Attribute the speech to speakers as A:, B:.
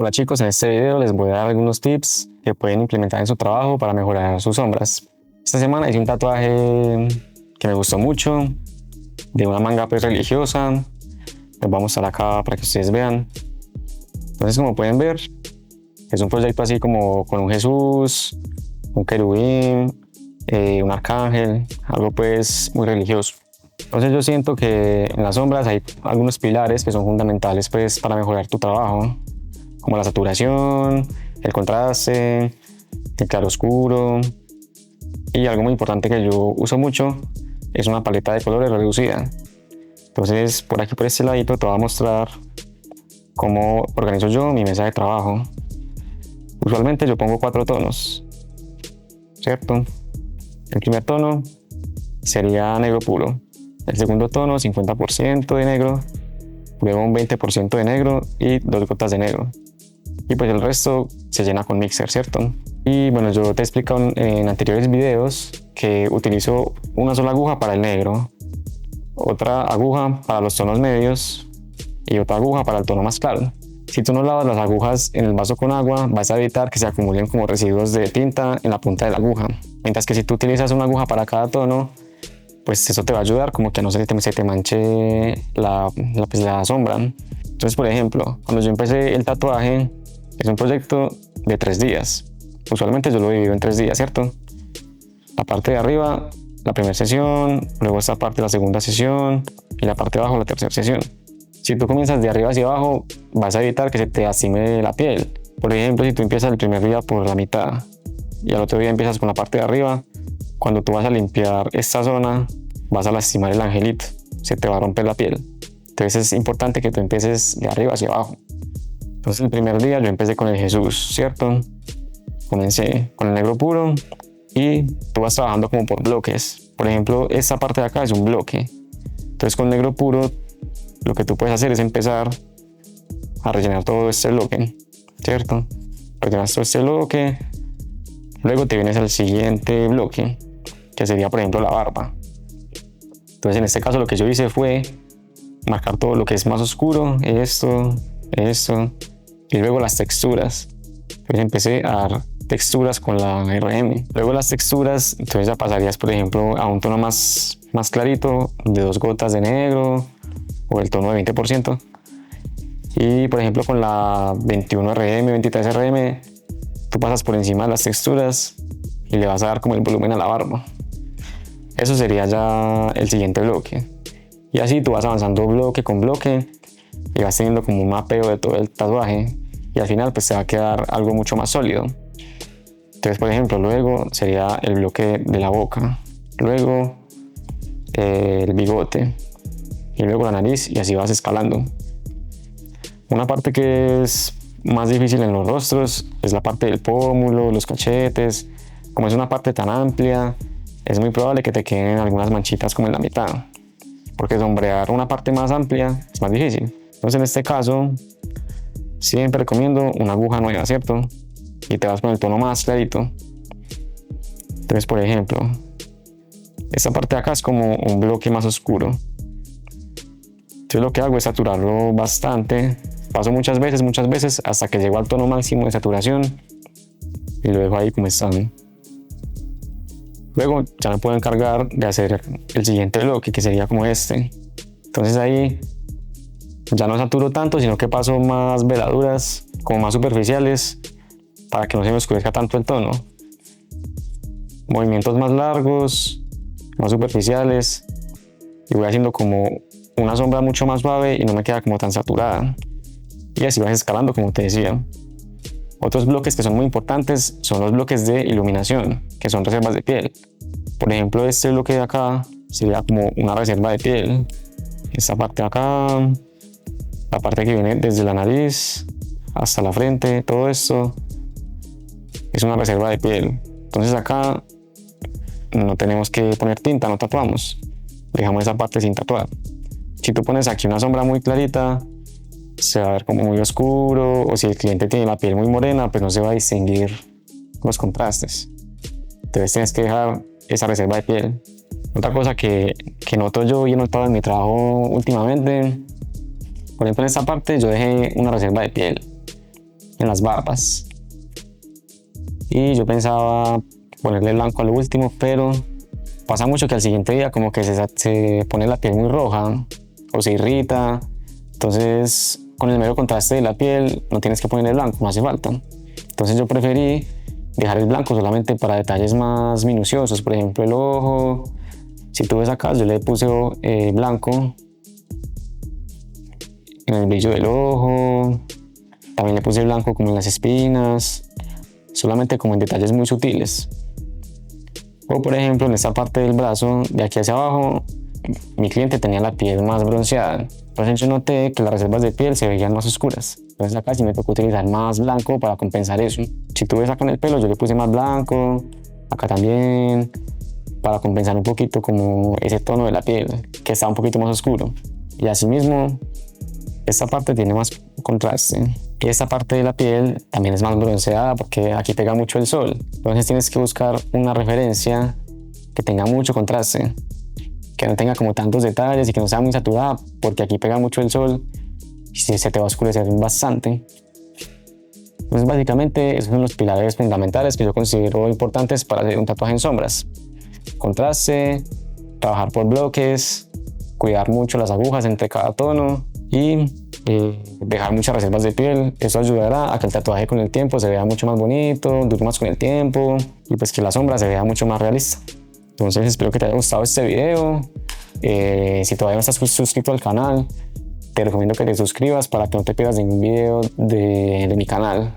A: Hola chicos, en este video les voy a dar algunos tips que pueden implementar en su trabajo para mejorar sus sombras. Esta semana hice un tatuaje que me gustó mucho, de una manga pues religiosa. Les voy a mostrar acá para que ustedes vean. Entonces, como pueden ver, es un proyecto así como con un Jesús, un querubín, un arcángel, algo pues muy religioso. Entonces yo siento que en las sombras hay algunos pilares que son fundamentales pues para mejorar tu trabajo, como la saturación, el contraste, el claroscuro, y algo muy importante que yo uso mucho es una paleta de colores reducida. Entonces por aquí, por este ladito, te voy a mostrar cómo organizo yo mi mesa de trabajo. Usualmente yo pongo 4 tonos, ¿cierto? El primer tono sería negro puro, el segundo tono 50% de negro, luego un 20% de negro y 2 gotas de negro. Y pues el resto se llena con mixer, ¿cierto? Y bueno, yo te he explicado en anteriores videos que utilizo una sola aguja para el negro, otra aguja para los tonos medios y otra aguja para el tono más claro. Si tú no lavas las agujas en el vaso con agua, vas a evitar que se acumulen como residuos de tinta en la punta de la aguja. Mientras que si tú utilizas una aguja para cada tono, pues eso te va a ayudar como que no se te manche la sombra. Entonces, por ejemplo, cuando yo empecé el tatuaje, es un proyecto de 3 días. Usualmente yo lo divido en 3 días, ¿cierto? La parte de arriba, la primera sesión, luego esta parte, la segunda sesión, y la parte de abajo, la tercera sesión. Si tú comienzas de arriba hacia abajo, vas a evitar que se te lastime la piel. Por ejemplo, si tú empiezas el primer día por la mitad y al otro día empiezas con la parte de arriba, cuando tú vas a limpiar esta zona, vas a lastimar el angelito, se te va a romper la piel. Entonces es importante que tú empieces de arriba hacia abajo. Entonces el primer día yo empecé con el Jesús, ¿cierto? Comencé con el negro puro y tú vas trabajando como por bloques. Por ejemplo, esta parte de acá es un bloque. Entonces con negro puro lo que tú puedes hacer es empezar a rellenar todo este bloque, ¿cierto? Rellenas todo este bloque, luego te vienes al siguiente bloque, que sería por ejemplo la barba. Entonces en este caso lo que yo hice fue marcar todo lo que es más oscuro, esto, y luego las texturas. Entonces empecé a dar texturas con la RM. Luego las texturas, entonces ya pasarías por ejemplo a un tono más clarito, de 2 gotas de negro, o el tono de 20%. Y por ejemplo con la 21RM, 23RM, tú pasas por encima de las texturas y le vas a dar como el volumen a la barba. Eso sería ya el siguiente bloque. Y así tú vas avanzando bloque con bloque y vas teniendo como un mapeo de todo el tatuaje y al final pues te va a quedar algo mucho más sólido. Entonces, por ejemplo, luego sería el bloque de la boca, luego el bigote y luego la nariz, y así vas escalando. Una parte que es más difícil en los rostros es la parte del pómulo, los cachetes. Como es una parte tan amplia, es muy probable que te queden algunas manchitas como en la mitad, porque sombrear una parte más amplia es más difícil. Entonces en este caso siempre recomiendo una aguja nueva, ¿cierto? Y te vas con el tono más clarito. Entonces, por ejemplo, esta parte de acá es como un bloque más oscuro. Entonces lo que hago es saturarlo bastante. Paso muchas veces hasta que llego al tono máximo de saturación y lo dejo ahí como está. Luego ya me puedo encargar de hacer el siguiente bloque, que sería como este. Entonces ahí ya no saturo tanto, sino que paso más veladuras, como más superficiales, para que no se me oscurezca tanto el tono. Movimientos más largos, más superficiales, y voy haciendo como una sombra mucho más suave y no me queda como tan saturada. Y así vas escalando, como te decía. Otros bloques que son muy importantes son los bloques de iluminación, que son reservas de piel. Por ejemplo, este bloque de acá sería como una reserva de piel. Esta parte de acá, la parte que viene desde la nariz hasta la frente, todo esto es una reserva de piel. Entonces acá no tenemos que poner tinta, no tatuamos. Dejamos esa parte sin tatuar. Si tú pones aquí una sombra muy clarita, se va a ver como muy oscuro, o si el cliente tiene la piel muy morena, pues no se va a distinguir los contrastes. Entonces tienes que dejar esa reserva de piel. Otra cosa que noto yo y he notado en mi trabajo últimamente, por ejemplo en esta parte yo dejé una reserva de piel en las barbas. Y yo pensaba ponerle blanco al último, pero pasa mucho que al siguiente día como que se pone la piel muy roja o se irrita. Entonces, con el mero contraste de la piel no tienes que ponerle blanco, no hace falta. Entonces yo preferí dejar el blanco solamente para detalles más minuciosos, por ejemplo el ojo. Si tú ves acá, yo le puse blanco en el brillo del ojo, también le puse blanco como en las espinas, solamente como en detalles muy sutiles. O por ejemplo en esta parte del brazo, de aquí hacia abajo, mi cliente tenía la piel más bronceada, entonces yo noté que las reservas de piel se veían más oscuras. Entonces acá sí me tocó utilizar más blanco para compensar eso. Si tú ves acá en el pelo, yo le puse más blanco, acá también, para compensar un poquito como ese tono de la piel, que está un poquito más oscuro. Y asimismo, esta parte tiene más contraste. Y esta parte de la piel también es más bronceada porque aquí pega mucho el sol. Entonces tienes que buscar una referencia que tenga mucho contraste, que no tenga como tantos detalles y que no sea muy saturada, porque aquí pega mucho el sol y se te va a oscurecer bastante. Entonces básicamente esos son los pilares fundamentales que yo considero importantes para hacer un tatuaje en sombras: contraste, trabajar por bloques, cuidar mucho las agujas entre cada tono y dejar muchas reservas de piel. Eso ayudará a que el tatuaje con el tiempo se vea mucho más bonito, dure más con el tiempo y pues que la sombra se vea mucho más realista. Entonces espero que te haya gustado este video. Si todavía no estás suscrito al canal, te recomiendo que te suscribas para que no te pierdas ningún video de mi canal.